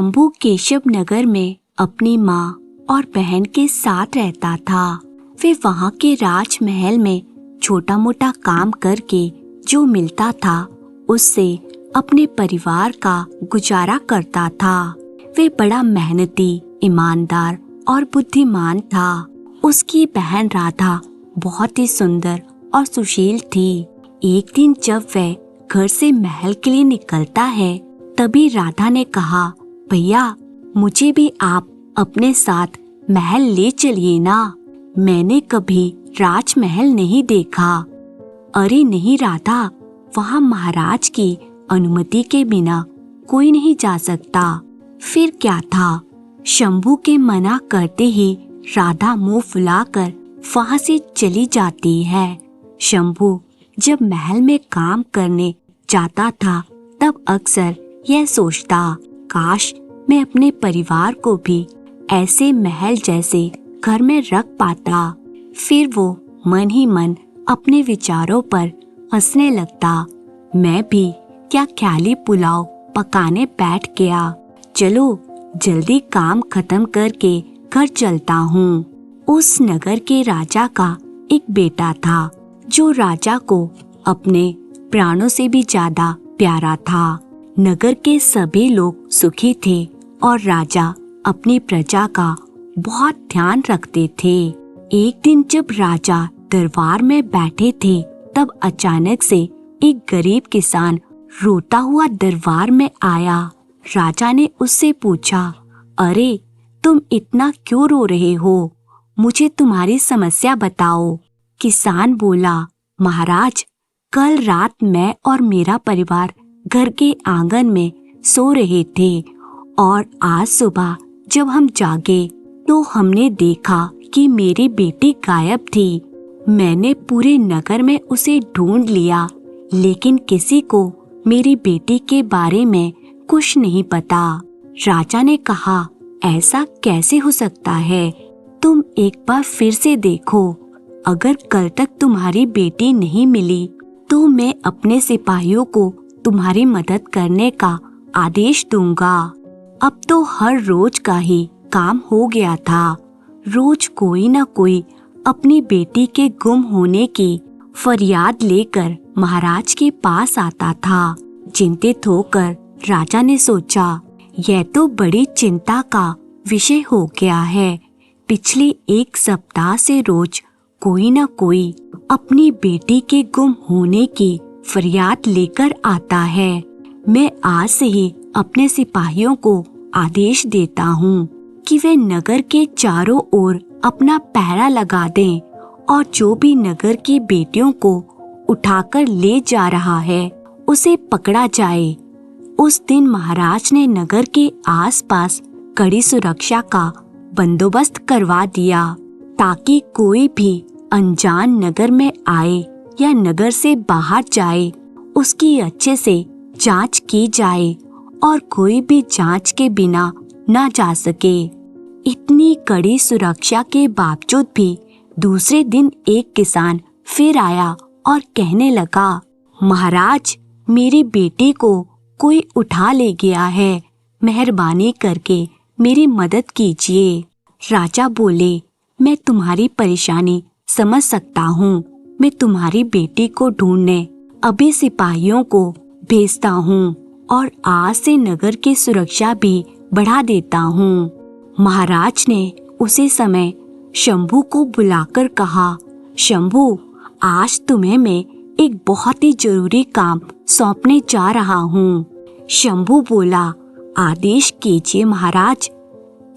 शंभू केशव नगर में अपनी माँ और बहन के साथ रहता था। वे वहाँ के राजमहल में छोटा मोटा काम करके जो मिलता था उससे अपने परिवार का गुजारा करता था। वे बड़ा मेहनती, ईमानदार और बुद्धिमान था। उसकी बहन राधा बहुत ही सुंदर और सुशील थी। एक दिन जब वह घर से महल के लिए निकलता है तभी राधा ने कहा, भैया मुझे भी आप अपने साथ महल ले चलिए ना, मैंने कभी राजमहल नहीं देखा। अरे नहीं राधा, वहाँ महाराज की अनुमति के बिना कोई नहीं जा सकता। फिर क्या था, शंभू के मना करते ही राधा मुंह फुलाकर वहाँ से चली जाती है। शंभू जब महल में काम करने जाता था तब अक्सर यह सोचता, काश मैं अपने परिवार को भी ऐसे महल जैसे घर में रख पाता। फिर वो मन ही मन अपने विचारों पर हंसने लगता। मैं भी क्या ख्याली पुलाव पकाने बैठ गया, चलो जल्दी काम खत्म करके घर चलता हूँ। उस नगर के राजा का एक बेटा था जो राजा को अपने प्राणों से भी ज्यादा प्यारा था। नगर के सभी लोग सुखी थे और राजा अपनी प्रजा का बहुत ध्यान रखते थे। एक दिन जब राजा दरबार में बैठे थे तब अचानक से एक गरीब किसान रोता हुआ दरबार में आया। राजा ने उससे पूछा, अरे तुम इतना क्यों रो रहे हो, मुझे तुम्हारी समस्या बताओ। किसान बोला, महाराज कल रात मैं और मेरा परिवार घर के आंगन में सो रहे थे और आज सुबह जब हम जागे तो हमने देखा कि मेरी बेटी गायब थी। मैंने पूरे नगर में उसे ढूंढ लिया लेकिन किसी को मेरी बेटी के बारे में कुछ नहीं पता। राजा ने कहा, ऐसा कैसे हो सकता है, तुम एक बार फिर से देखो, अगर कल तक तुम्हारी बेटी नहीं मिली तो मैं अपने सिपाहियों को तुम्हारी मदद करने का आदेश दूंगा। अब तो हर रोज का ही काम हो गया था। रोज कोई न कोई अपनी बेटी के गुम होने की फरियाद लेकर महाराज के पास आता था। चिंतित होकर राजा ने सोचा, यह तो बड़ी चिंता का विषय हो गया है। पिछले एक सप्ताह से रोज कोई न कोई अपनी बेटी के गुम होने की फरियाद लेकर आता है। मैं आज से ही अपने सिपाहियों को आदेश देता हूँ कि वे नगर के चारों ओर अपना पहरा लगा दें और जो भी नगर की बेटियों को उठाकर ले जा रहा है उसे पकड़ा जाए। उस दिन महाराज ने नगर के आसपास कड़ी सुरक्षा का बंदोबस्त करवा दिया ताकि कोई भी अनजान नगर में आए या नगर से बाहर जाए उसकी अच्छे से जांच की जाए और कोई भी जांच के बिना न जा सके। इतनी कड़ी सुरक्षा के बावजूद भी दूसरे दिन एक किसान फिर आया और कहने लगा, महाराज मेरी बेटी को कोई उठा ले गया है, मेहरबानी करके मेरी मदद कीजिए। राजा बोले, मैं तुम्हारी परेशानी समझ सकता हूँ, मैं तुम्हारी बेटी को ढूंढने अभी सिपाहियों को भेजता हूँ और आज से नगर की सुरक्षा भी बढ़ा देता हूँ। महाराज ने उसी समय शंभू को बुलाकर कहा, शंभू आज तुम्हें मैं एक बहुत ही जरूरी काम सौंपने जा रहा हूँ। शंभू बोला, आदेश कीजिए महाराज,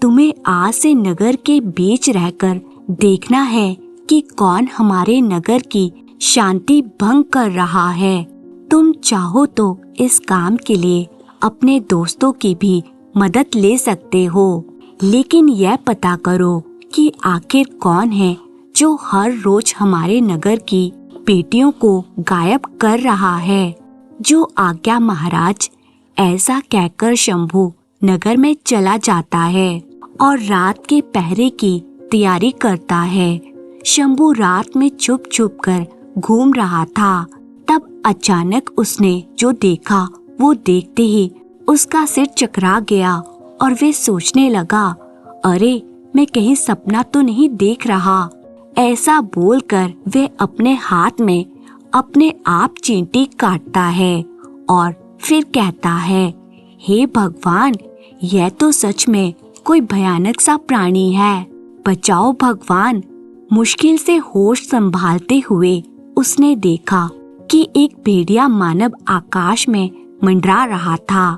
तुम्हें आज से नगर के बीच रहकर देखना है कि कौन हमारे नगर की शांति भंग कर रहा है। तुम चाहो तो इस काम के लिए अपने दोस्तों की भी मदद ले सकते हो, लेकिन यह पता करो कि आखिर कौन है जो हर रोज हमारे नगर की बेटियों को गायब कर रहा है। जो आज्ञा महाराज। ऐसा कहकर शंभू नगर में चला जाता है और रात के पहरे की तैयारी करता है। शंभू रात में छुप छुप कर घूम रहा था। तब अचानक उसने जो देखा वो देखते ही उसका सिर चकरा गया और वे सोचने लगा, अरे मैं कहीं सपना तो नहीं देख रहा। ऐसा बोलकर वे अपने हाथ में अपने आप चींटी काटता है और फिर कहता है, हे भगवान, यह तो सच में कोई भयानक सा प्राणी है, बचाओ भगवान। मुश्किल से होश संभालते हुए उसने देखा कि एक भेड़िया मानव आकाश में मंडरा रहा था।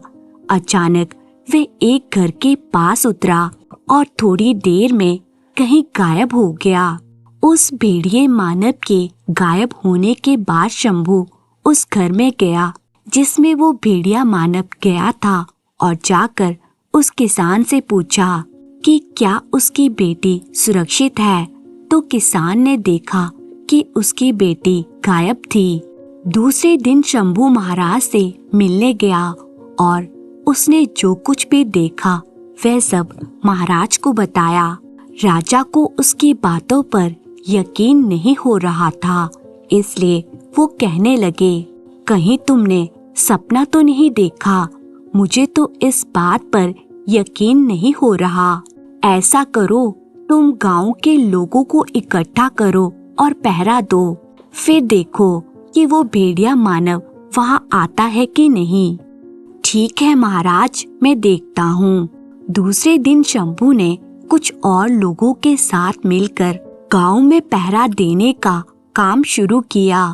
अचानक वे एक घर के पास उतरा और थोड़ी देर में कहीं गायब हो गया। उस भेड़िए मानव के गायब होने के बाद शंभू उस घर में गया जिसमें वो भेड़िया मानव गया था और जाकर उस किसान से पूछा कि क्या उसकी बेटी सुरक्षित है। तो किसान ने देखा कि उसकी बेटी गायब थी। दूसरे दिन शंभू महाराज से मिलने गया और उसने जो कुछ भी देखा वह सब महाराज को बताया। राजा को उसकी बातों पर यकीन नहीं हो रहा था, इसलिए वो कहने लगे, कहीं तुमने सपना तो नहीं देखा? मुझे तो इस बात पर यकीन नहीं हो रहा। ऐसा करो, तुम गांव के लोगों को इकट्ठा करो और पहरा दो, फिर देखो कि वो भेड़िया मानव वहां आता है कि नहीं। ठीक है महाराज, मैं देखता हूँ। दूसरे दिन शंभू ने कुछ और लोगों के साथ मिलकर गांव में पहरा देने का काम शुरू किया।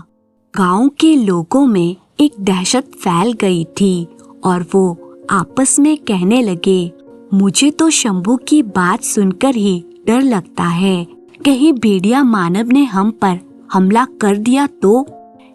गांव के लोगों में एक दहशत फैल गई थी और वो आपस में कहने लगे, मुझे तो शंभू की बात सुनकर ही डर लगता है, कहीं भेड़िया मानव ने हम पर हमला कर दिया तो।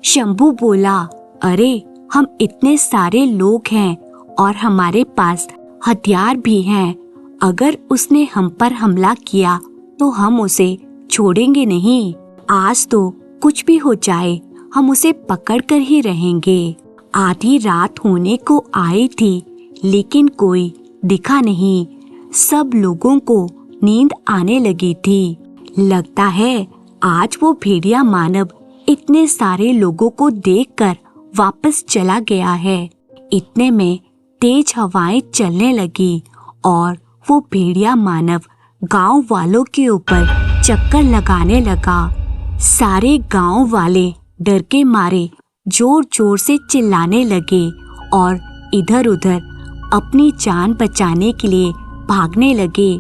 शंभू बोला, अरे हम इतने सारे लोग हैं और हमारे पास हथियार भी हैं, अगर उसने हम पर हमला किया तो हम उसे छोड़ेंगे नहीं। आज तो कुछ भी हो जाए, हम उसे पकड़ कर ही रहेंगे। आधी रात होने को आई थी लेकिन कोई दिखा नहीं। सब लोगों को नींद आने लगी थी। लगता है आज वो भेड़िया मानव इतने सारे लोगों को देखकर वापस चला गया है। इतने में तेज हवाएं चलने लगी और वो भेड़िया मानव गांव वालों के ऊपर चक्कर लगाने लगा। सारे गांव वाले डर के मारे जोर जोर से चिल्लाने लगे और इधर उधर अपनी जान बचाने के लिए भागने लगे।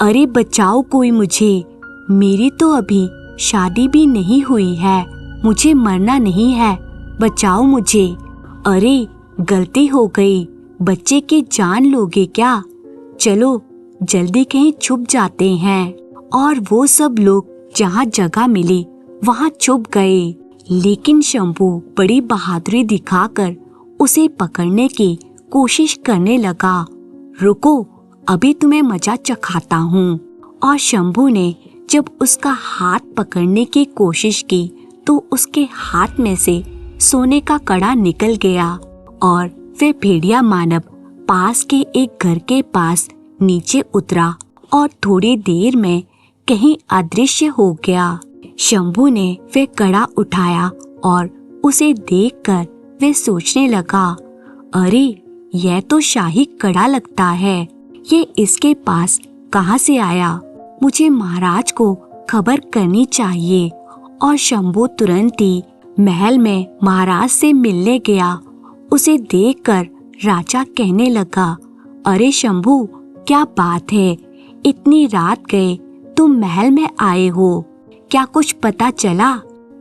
अरे बचाओ कोई मुझे, मेरी तो अभी शादी भी नहीं हुई है, मुझे मरना नहीं है, बचाओ मुझे। अरे गलती हो गई, बच्चे की जान लोगे क्या? चलो जल्दी कहीं छुप जाते हैं। और वो सब लोग जहाँ जगह मिली वहाँ छुप गए। लेकिन शंभू बड़ी बहादुरी दिखाकर उसे पकड़ने की कोशिश करने लगा। रुको, अभी तुम्हें मजा चखाता हूँ। और शंभू ने जब उसका हाथ पकड़ने की कोशिश की तो उसके हाथ में से सोने का कड़ा निकल गया और वे भेड़िया मानव पास के एक घर के पास नीचे उतरा और थोड़ी देर में कहीं अदृश्य हो गया। शंभू ने वे कड़ा उठाया और उसे देखकर वे सोचने लगा, अरे यह तो शाही कड़ा लगता है, ये इसके पास कहाँ से आया? मुझे महाराज को खबर करनी चाहिए। और शंभू तुरंत ही महल में महाराज से मिलने गया। उसे देखकर राजा कहने लगा, अरे शंभू, क्या बात है, इतनी रात गए तुम महल में आए हो, क्या कुछ पता चला?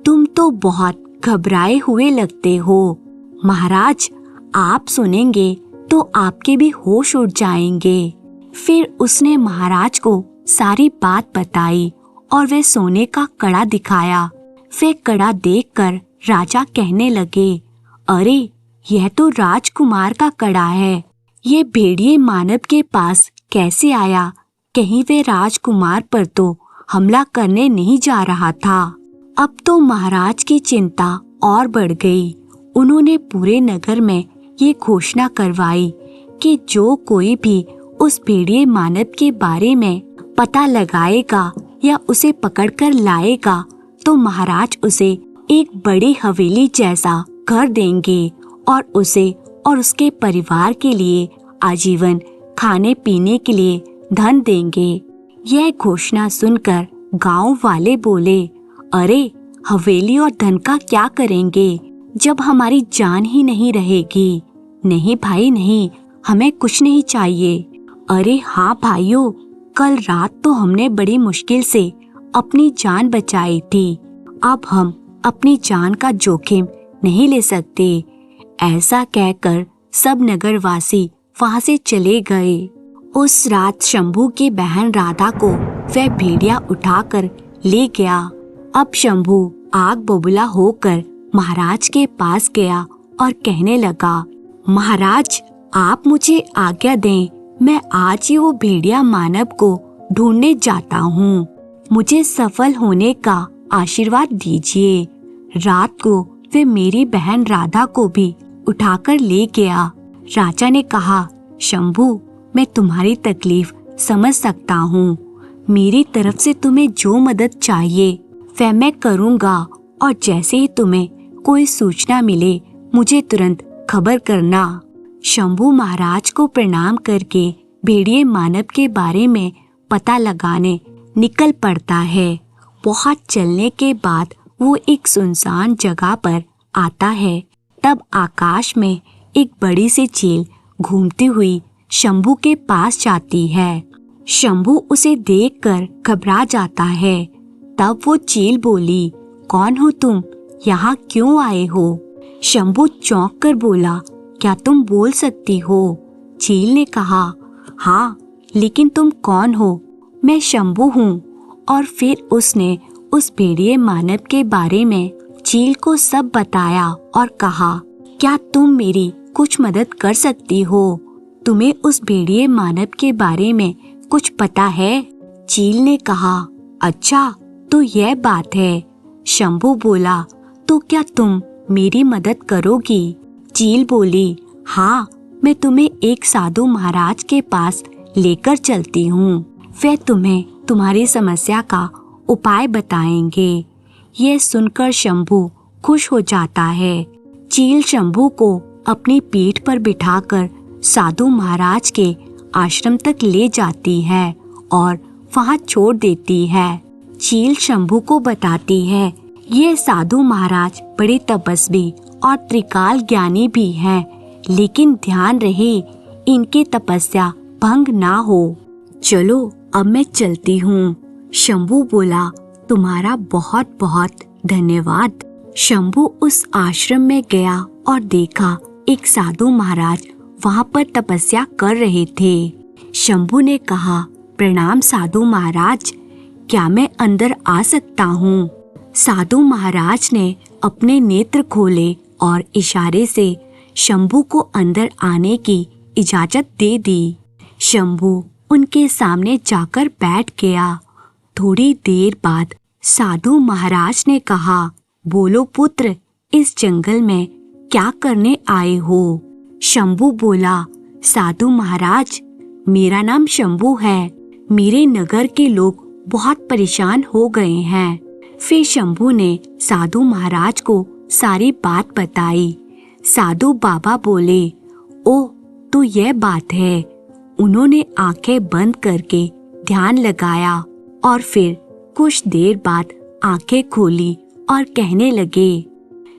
तुम तो बहुत घबराए हुए लगते हो। महाराज आप सुनेंगे तो आपके भी होश उड़ जाएंगे। फिर उसने महाराज को सारी बात बताई और वे सोने का कड़ा दिखाया। वे कड़ा देखकर राजा कहने लगे, अरे यह तो राजकुमार का कड़ा है, ये भेड़िए मानव के पास कैसे आया? कहीं वे राजकुमार पर तो हमला करने नहीं जा रहा था। अब तो महाराज की चिंता और बढ़ गई। उन्होंने पूरे नगर में ये घोषणा करवाई कि जो कोई भी उस भेड़िए मानव के बारे में पता लगाएगा या उसे पकड़कर लाएगा तो महाराज उसे एक बड़ी हवेली जैसा घर देंगे और उसे और उसके परिवार के लिए आजीवन खाने पीने के लिए धन देंगे। यह घोषणा सुनकर गांव वाले बोले, अरे हवेली और धन का क्या करेंगे जब हमारी जान ही नहीं रहेगी। नहीं भाई नहीं, हमें कुछ नहीं चाहिए। अरे हाँ भाइयों, कल रात तो हमने बड़ी मुश्किल से अपनी जान बचाई थी, अब हम अपनी जान का जोखिम नहीं ले सकते। ऐसा कहकर सब नगरवासी वहां से चले गए। उस रात शंभू की बहन राधा को वह भेड़िया उठाकर ले गया। अब शंभू आग बबूला होकर महाराज के पास गया और कहने लगा, महाराज आप मुझे आज्ञा दें, मैं आज ही वो भेड़िया मानव को ढूंढने जाता हूँ। मुझे सफल होने का आशीर्वाद दीजिए। रात को वे मेरी बहन राधा को भी उठाकर ले गया। राजा ने कहा, शंभू मैं तुम्हारी तकलीफ समझ सकता हूँ। मेरी तरफ से तुम्हें जो मदद चाहिए वह मैं करूँगा, और जैसे ही तुम्हें कोई सूचना मिले मुझे तुरंत खबर करना। शंभू महाराज को प्रणाम करके भेड़िए मानव के बारे में पता लगाने निकल पड़ता है। बहुत चलने के बाद वो एक सुनसान जगह पर आता है। तब आकाश में एक बड़ी सी चील घूमती हुई शंभू के पास जाती है। शंभू उसे देखकर घबरा जाता है। तब वो चील बोली, कौन हो तुम, यहाँ क्यों आए हो? शंभू चौंक कर बोला, क्या तुम बोल सकती हो? चील ने कहा, हाँ, लेकिन तुम कौन हो? मैं शंभू हूँ। और फिर उसने उस भेड़िए मानव के बारे में चील को सब बताया और कहा, क्या तुम मेरी कुछ मदद कर सकती हो? तुम्हें उस भेड़िए मानव के बारे में कुछ पता है? चील ने कहा, अच्छा तो यह बात है। शंभू बोला, तो क्या तुम मेरी मदद करोगी? चील बोली, हाँ, मैं तुम्हें एक साधु महाराज के पास लेकर चलती हूँ। वे तुम्हें तुम्हारी समस्या का उपाय बताएंगे। यह सुनकर शंभू खुश हो जाता है। चील शंभू को अपनी पीठ पर बिठाकर साधु महाराज के आश्रम तक ले जाती है और वहां छोड़ देती है। चील शंभू को बताती है, ये साधु महाराज बड़े तपस्वी और त्रिकाल ज्ञानी भी हैं, लेकिन ध्यान रहे इनकी तपस्या भंग ना हो। चलो अब मैं चलती हूँ। शंभू बोला, तुम्हारा बहुत बहुत धन्यवाद। शंभू उस आश्रम में गया और देखा एक साधु महाराज वहाँ पर तपस्या कर रहे थे। शंभू ने कहा, प्रणाम साधु महाराज, क्या मैं अंदर आ सकता हूँ? साधु महाराज ने अपने नेत्र खोले और इशारे से शंभू को अंदर आने की इजाजत दे दी। शंभू उनके सामने जाकर बैठ गया। थोड़ी देर बाद साधु महाराज ने कहा, बोलो पुत्र, इस जंगल में क्या करने आए हो? शंभू बोला, साधु महाराज, मेरा नाम शंभू है। मेरे नगर के लोग बहुत परेशान हो गए हैं। फिर शंभू ने साधु महाराज को सारी बात बताई। साधु बाबा बोले, ओह, तो यह बात है। उन्होंने आंखें बंद करके ध्यान लगाया और फिर कुछ देर बाद आंखें खोली और कहने लगे,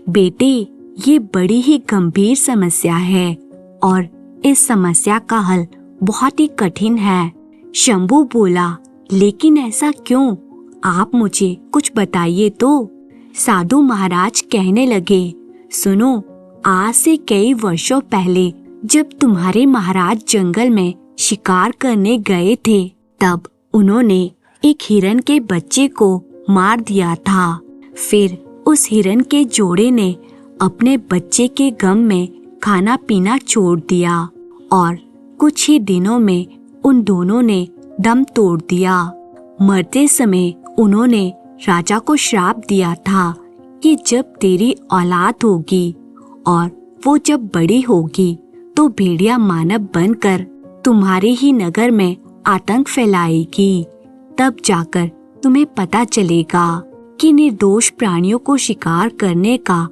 बेटे, ये बड़ी ही गंभीर समस्या है और इस समस्या का हल बहुत ही कठिन है। शंभू बोला, लेकिन ऐसा क्यों? आप मुझे कुछ बताइए तो। साधु महाराज कहने लगे, सुनो, आज से कई वर्षों पहले जब तुम्हारे महाराज जंगल में शिकार करने गए थे, तब उन्होंने एक हिरन के बच्चे को मार दिया था। फिर उस हिरन के जोड़े ने अपने बच्चे के गम में खाना पीना छोड़ दिया और कुछ ही दिनों में उन दोनों ने दम तोड़ दिया। मरते समय उन्होंने राजा को श्राप दिया था कि जब तेरी औलाद होगी और वो जब बड़ी होगी तो भेड़िया मानव बनकर तुम्हारे ही नगर में आतंक फैलाएगी। तब जाकर तुम्हें पता चलेगा कि निर्दोष प्राणियों को शिकार करने का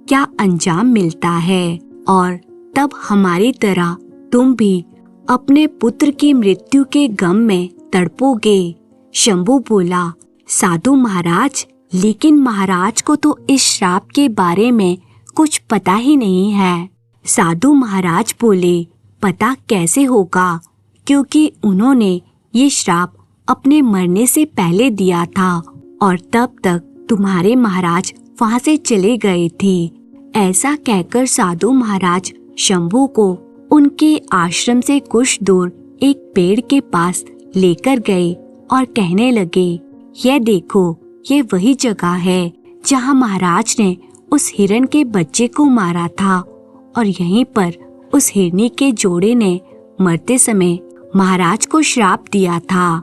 क्या अंजाम मिलता है, और तब हमारी तरह तुम भी अपने पुत्र की मृत्यु के गम में तड़पोगे। शंभू बोला, साधु महाराज, लेकिन महाराज को तो इस श्राप के बारे में कुछ पता ही नहीं है। साधु महाराज बोले, पता कैसे होगा, क्योंकि उन्होंने ये श्राप अपने मरने से पहले दिया था और तब तक तुम्हारे महाराज वहां से चले गए थे। ऐसा कहकर साधु महाराज शंभू को उनके आश्रम से कुछ दूर एक पेड़ के पास लेकर गए और कहने लगे, यह देखो, ये वही जगह है जहाँ महाराज ने उस हिरण के बच्चे को मारा था और यहीं पर उस हिरनी के जोड़े ने मरते समय महाराज को श्राप दिया था।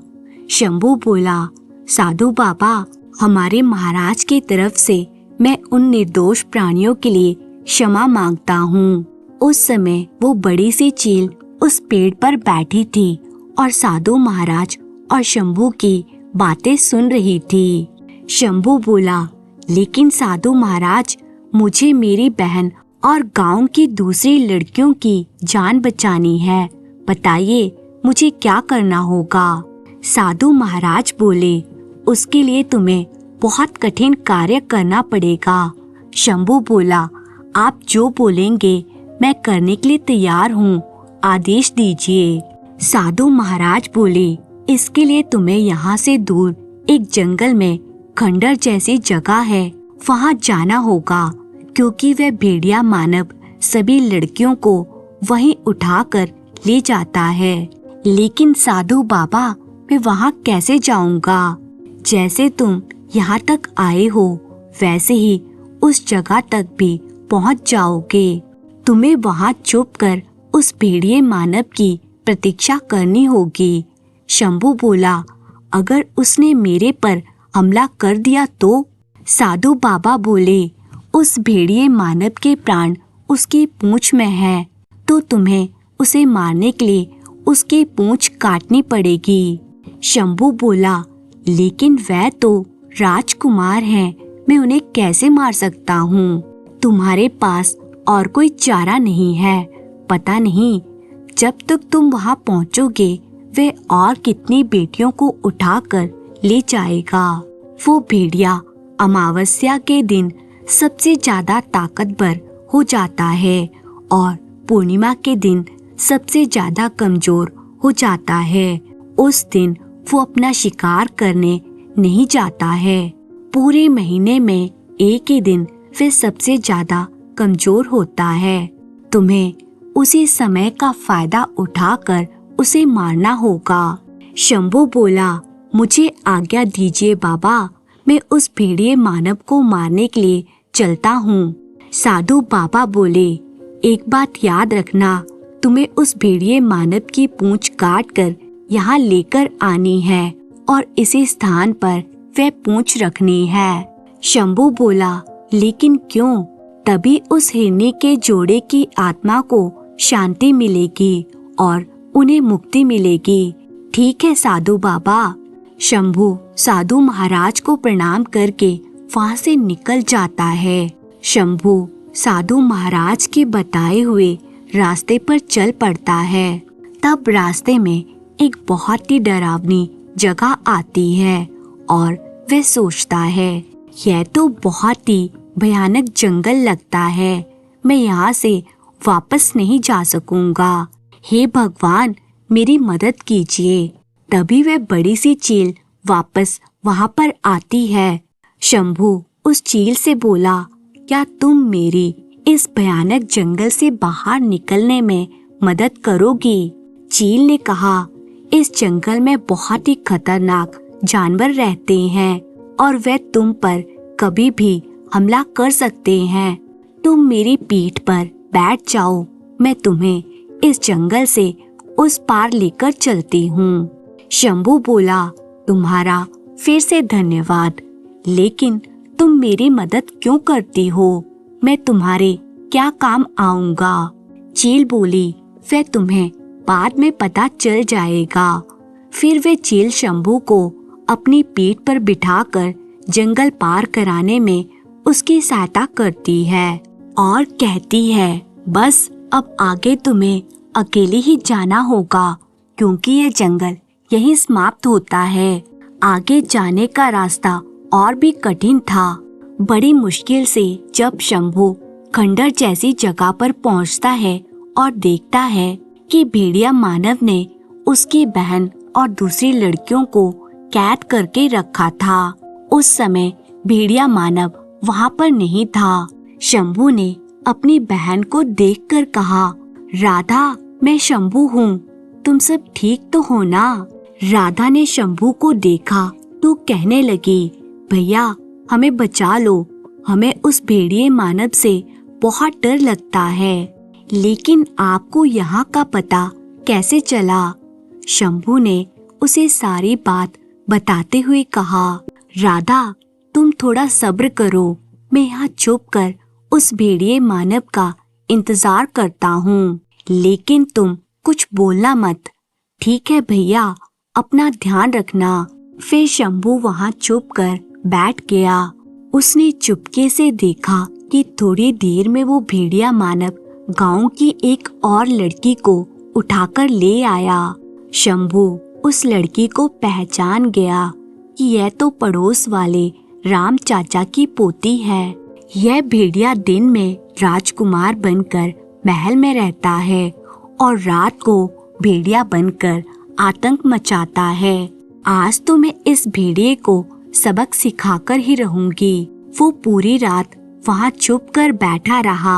शंभू बोला, साधु बाबा, हमारे महाराज की तरफ से मैं उन निर्दोष प्राणियों के लिए क्षमा मांगता हूँ। उस समय वो बड़ी सी चील उस पेड़ पर बैठी थी और साधु महाराज और शंभू की बातें सुन रही थी। शंभू बोला, लेकिन साधु महाराज, मुझे मेरी बहन और गांव की दूसरी लड़कियों की जान बचानी है। बताइए, मुझे क्या करना होगा? साधु महाराज बोले, उसके लिए तुम्हें बहुत कठिन कार्य करना पड़ेगा। शंभू बोला, आप जो बोलेंगे मैं करने के लिए तैयार हूँ, आदेश दीजिए। साधु महाराज बोले, इसके लिए तुम्हें यहाँ से दूर एक जंगल में खंडर जैसी जगह है, वहाँ जाना होगा, क्योंकि वह भेड़िया मानव सभी लड़कियों को वहीं उठाकर ले जाता है। लेकिन साधु बाबा, मैं वहाँ कैसे जाऊँगा? जैसे तुम यहाँ तक आए हो वैसे ही उस जगह तक भी पहुँच जाओगे। तुम्हें वहाँ छुप कर उस भेड़िए मानव की प्रतीक्षा करनी होगी। शंभू बोला, अगर उसने मेरे पर हमला कर दिया तो? साधु बाबा बोले, उस भेड़िए मानव के प्राण उसकी पूंछ में है, तो तुम्हें उसे मारने के लिए उसकी पूंछ काटनी पड़ेगी। शंभू बोला, लेकिन वह तो राजकुमार हैं, मैं उन्हें कैसे मार सकता हूँ? तुम्हारे पास और कोई चारा नहीं है। पता नहीं जब तक तुम वहाँ पहुँचोगे वह और कितनी बेटियों को उठाकर ले जाएगा। वो भेड़िया अमावस्या के दिन सबसे ज्यादा ताकतवर हो जाता है और पूर्णिमा के दिन सबसे ज्यादा कमजोर हो जाता है। उस दिन वो अपना शिकार करने नहीं जाता है। पूरे महीने में एक ही दिन वह सबसे ज्यादा कमजोर होता है। तुम्हें उसी समय का फायदा उठाकर उसे मारना होगा। शंभू बोला, मुझे आज्ञा दीजिए बाबा, मैं उस भेड़िए मानव को मारने के लिए चलता हूँ। साधु बाबा बोले, एक बात याद रखना, तुम्हें उस भेड़िए मानव की पूंछ काट कर यहाँ लेकर आनी है और इसी स्थान पर वह पूंछ रखनी है। शंभू बोला, लेकिन क्यों? तभी उस हिरनी के जोड़े की आत्मा को शांति मिलेगी और उन्हें मुक्ति मिलेगी। ठीक है साधु बाबा। शंभू साधु महाराज को प्रणाम करके वहाँ से निकल जाता है। शंभू साधु महाराज के बताए हुए रास्ते पर चल पड़ता है। तब रास्ते में एक बहुत ही डरावनी जगह आती है और वह सोचता है, यह तो बहुत ही भयानक जंगल लगता है, मैं यहाँ से वापस नहीं जा सकूंगा। हे भगवान, मेरी मदद कीजिए। तभी वह बड़ी सी चील वापस वहाँ पर आती है। शंभू उस चील से बोला, क्या तुम मेरी इस भयानक जंगल से बाहर निकलने में मदद करोगी? चील ने कहा, इस जंगल में बहुत ही खतरनाक जानवर रहते हैं और वे तुम पर कभी भी हमला कर सकते हैं। तुम मेरी पीठ पर बैठ जाओ, मैं तुम्हें इस जंगल से उस पार लेकर चलती हूँ। शंभू बोला, तुम्हारा फिर से धन्यवाद, लेकिन तुम मेरी मदद क्यों करती हो? मैं तुम्हारे क्या काम आऊंगा? चील बोली, वह तुम्हें बाद में पता चल जाएगा। फिर वे चील शंभू को अपनी पीठ पर बिठाकर जंगल पार कराने में उसकी सहायता करती है और कहती है, बस अब आगे तुम्हें अकेले ही जाना होगा, क्योंकि ये जंगल यहीं समाप्त होता है। आगे जाने का रास्ता और भी कठिन था। बड़ी मुश्किल से जब शंभू खंडर जैसी जगह पर पहुंचता है और देखता है कि भेड़िया मानव ने उसकी बहन और दूसरी लड़कियों को कैद करके रखा था। उस समय भेड़िया मानव वहां पर नहीं था। शंभू ने अपनी बहन को देखकर कहा, राधा, मैं शंभू हूँ, तुम सब ठीक तो हो ना? राधा ने शंभू को देखा तो कहने लगी, भैया हमें बचा लो, हमें उस भेड़िए मानव से बहुत डर लगता है। लेकिन आपको यहाँ का पता कैसे चला? शंभू ने उसे सारी बात बताते हुए कहा, राधा तुम थोड़ा सब्र करो, मैं यहाँ छुप कर उस भेड़िए मानव का इंतजार करता हूँ, लेकिन तुम कुछ बोलना मत। ठीक है भैया, अपना ध्यान रखना। फिर शंभू वहाँ छुप कर बैठ गया। उसने चुपके से देखा कि थोड़ी देर में वो भेड़िया मानव गांव की एक और लड़की को उठाकर ले आया। शंभू उस लड़की को पहचान गया कि यह तो पड़ोस वाले राम चाचा की पोती है। यह भेड़िया दिन में राजकुमार बनकर महल में रहता है और रात को भेड़िया बनकर आतंक मचाता है। आज तो मैं इस भेड़िए को सबक सिखाकर ही रहूंगी। वो पूरी रात वहाँ छुप कर बैठा रहा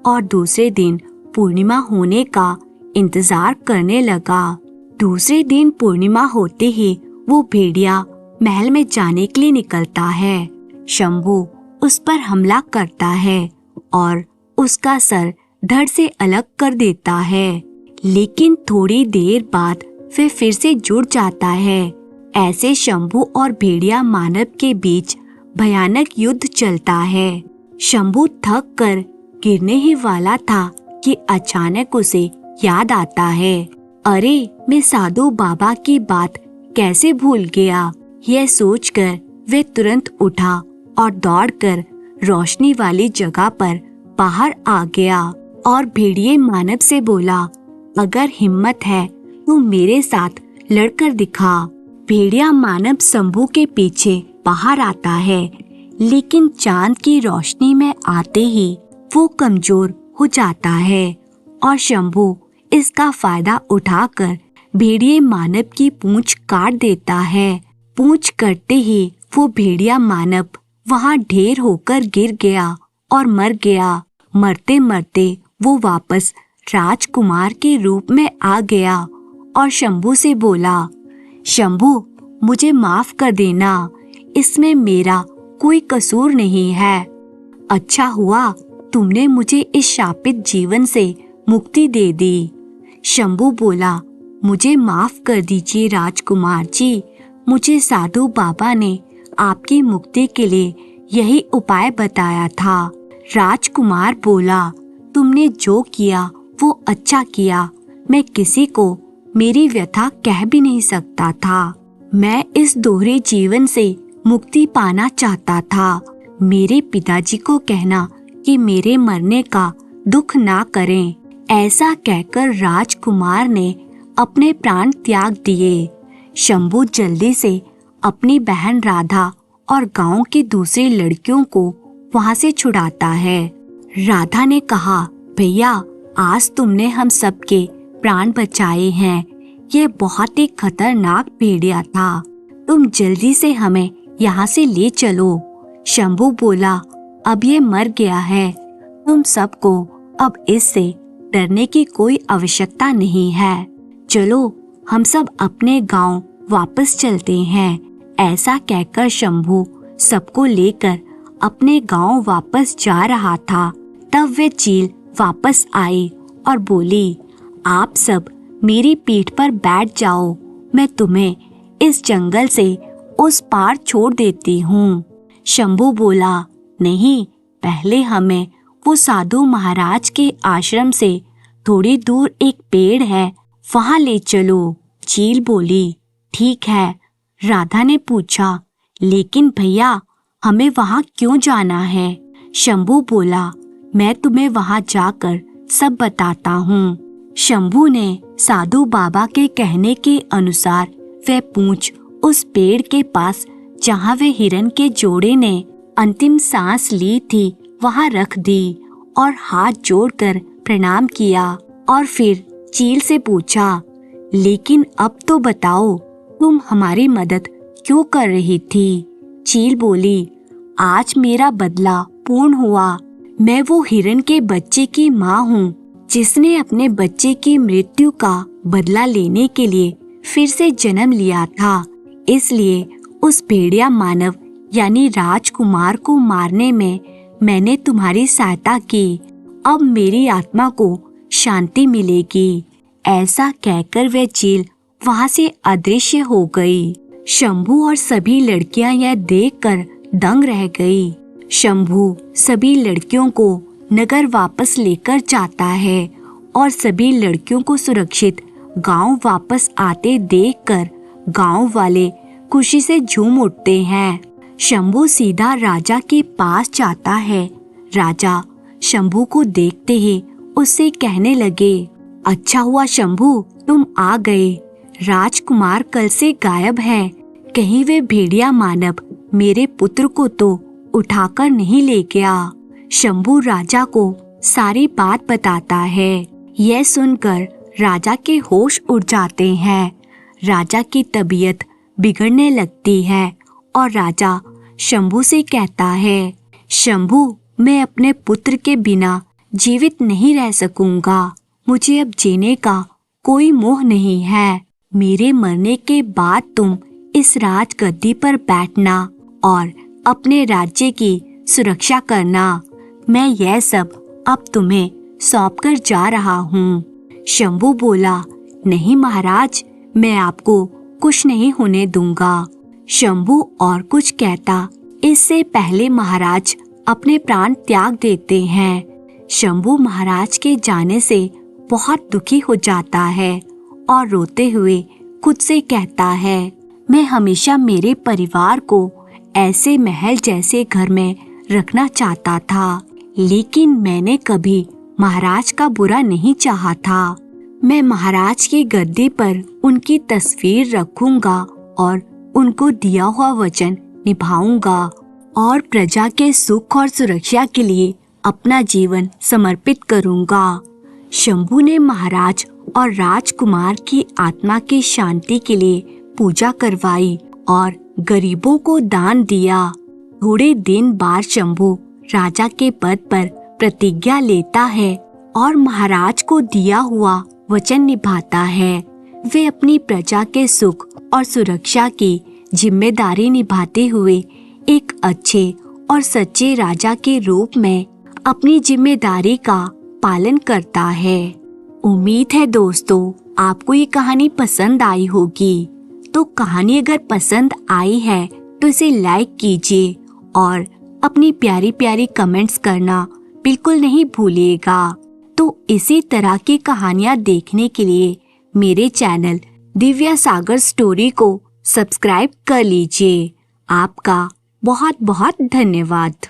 और दूसरे दिन पूर्णिमा होने का इंतजार करने लगा। दूसरे दिन पूर्णिमा होते ही वो भेड़िया महल में जाने के लिए निकलता है। शंभू उस पर हमला करता है और उसका सर धड़ से अलग कर देता है, लेकिन थोड़ी देर बाद फिर से जुड़ जाता है। ऐसे शंभू और भेड़िया मानव के बीच भयानक युद्ध चलता है। शंभू थक कर गिरने ही वाला था कि अचानक उसे याद आता है, अरे मैं साधु बाबा की बात कैसे भूल गया। यह सोचकर वे तुरंत उठा और दौड़कर रोशनी वाली जगह पर बाहर आ गया और भेड़िए मानव से बोला, अगर हिम्मत है तो मेरे साथ लड़कर दिखा। भेड़िया मानव शंभू के पीछे बाहर आता है, लेकिन चांद की रोशनी में आते ही वो कमजोर हो जाता है और शंभू इसका फायदा उठाकर भेड़िए मानव की पूंछ काट देता है। पूंछ कटते ही वो भेड़िया मानव वहाँ ढेर होकर गिर गया और मर गया। मरते मरते वो वापस राजकुमार के रूप में आ गया और शंभू से बोला, शंभू मुझे माफ कर देना, इसमें मेरा कोई कसूर नहीं है। अच्छा हुआ तुमने मुझे इस शापित जीवन से मुक्ति दे दी। शंभू बोला, मुझे माफ कर दीजिए राजकुमार जी, मुझे साधु बाबा ने आपकी मुक्ति के लिए यही उपाय बताया था। राजकुमार बोला, तुमने जो किया वो अच्छा किया, मैं किसी को मेरी व्यथा कह भी नहीं सकता था। मैं इस दोहरे जीवन से मुक्ति पाना चाहता था। मेरे पिताजी को कहना कि मेरे मरने का दुख ना करें। ऐसा कहकर राजकुमार ने अपने प्राण त्याग दिए। शंभू जल्दी से अपनी बहन राधा और गांव की दूसरी लड़कियों को वहां से छुड़ाता है। राधा ने कहा, भैया आज तुमने हम सबके प्राण बचाए हैं। ये बहुत ही खतरनाक भेड़िया था, तुम जल्दी से हमें यहाँ से ले चलो। शंभू बोला, अब ये मर गया है, तुम सबको अब इससे डरने की कोई आवश्यकता नहीं है। चलो हम सब अपने गांव वापस चलते हैं। ऐसा कहकर शंभू सबको लेकर अपने गांव वापस जा रहा था। तब वे चील वापस आई और बोली, आप सब मेरी पीठ पर बैठ जाओ, मैं तुम्हें इस जंगल से उस पार छोड़ देती हूँ। शंभू बोला, नहीं, पहले हमें वो साधु महाराज के आश्रम से थोड़ी दूर एक पेड़ है, वहाँ ले चलो। चील बोली, ठीक है। राधा ने पूछा, लेकिन भैया हमें वहाँ क्यों जाना है? शंभू बोला, मैं तुम्हें वहाँ जाकर सब बताता हूँ। शंभू ने साधु बाबा के कहने के अनुसार वह पूंछ उस पेड़ के पास जहाँ वह हिरन के जोड़े ने अंतिम सांस ली थी वहाँ रख दी और हाथ जोड़कर प्रणाम किया और फिर चील से पूछा, लेकिन अब तो बताओ तुम हमारी मदद क्यों कर रही थी? चील बोली, आज मेरा बदला पूर्ण हुआ। मैं वो हिरन के बच्चे की माँ हूँ जिसने अपने बच्चे की मृत्यु का बदला लेने के लिए फिर से जन्म लिया था। इसलिए उस भेड़िया मानव यानी राजकुमार को मारने में मैंने तुम्हारी सहायता की। अब मेरी आत्मा को शांति मिलेगी। ऐसा कहकर वह चील वहाँ से अदृश्य हो गई। शंभू और सभी लड़कियां यह देखकर दंग रह गई। शंभू सभी लड़कियों को नगर वापस लेकर जाता है और सभी लड़कियों को सुरक्षित गांव वापस आते देखकर गांव वाले खुशी से झूम उठते हैं। शंभू सीधा राजा के पास जाता है। राजा शंभू को देखते ही उससे कहने लगे, अच्छा हुआ शंभू तुम आ गए। राजकुमार कल से गायब हैं। कहीं वे भेड़िया मानव मेरे पुत्र को तो उठाकर नहीं ले गया। शंभू राजा को सारी बात बताता है। यह सुनकर राजा के होश उड़ जाते हैं। राजा की तबीयत बिगड़ने लगती है और राजा शंभू से कहता है, शंभू मैं अपने पुत्र के बिना जीवित नहीं रह सकूंगा। मुझे अब जीने का कोई मोह नहीं है। मेरे मरने के बाद तुम इस राजगद्दी पर बैठना और अपने राज्य की सुरक्षा करना। मैं यह सब अब तुम्हें सौंपकर जा रहा हूँ। शंभू बोला, नहीं महाराज, मैं आपको कुछ नहीं होने दूंगा। शंभू और कुछ कहता इससे पहले महाराज अपने प्राण त्याग देते हैं। शंभू महाराज के जाने से बहुत दुखी हो जाता है और रोते हुए खुद से कहता है, मैं हमेशा मेरे परिवार को ऐसे महल जैसे घर में रखना चाहता था, लेकिन मैंने कभी महाराज का बुरा नहीं चाहा था। मैं महाराज की गद्दी पर उनकी तस्वीर रखूंगा और उनको दिया हुआ वचन निभाऊंगा और प्रजा के सुख और सुरक्षा के लिए अपना जीवन समर्पित करूंगा। शंभू ने महाराज और राजकुमार की आत्मा की शांति के लिए पूजा करवाई और गरीबों को दान दिया। थोड़े दिन बाद शंभू राजा के पद पर प्रतिज्ञा लेता है और महाराज को दिया हुआ वचन निभाता है। वे अपनी प्रजा के सुख और सुरक्षा की जिम्मेदारी निभाते हुए एक अच्छे और सच्चे राजा के रूप में अपनी जिम्मेदारी का पालन करता है। उम्मीद है दोस्तों आपको ये कहानी पसंद आई होगी। तो कहानी अगर पसंद आई है तो इसे लाइक कीजिए और अपनी प्यारी प्यारी कमेंट्स करना बिल्कुल नहीं भूलिएगा। तो इसी तरह की कहानियाँ देखने के लिए मेरे चैनल दिव्या सागर स्टोरी को सब्सक्राइब कर लीजिए। आपका बहुत बहुत धन्यवाद।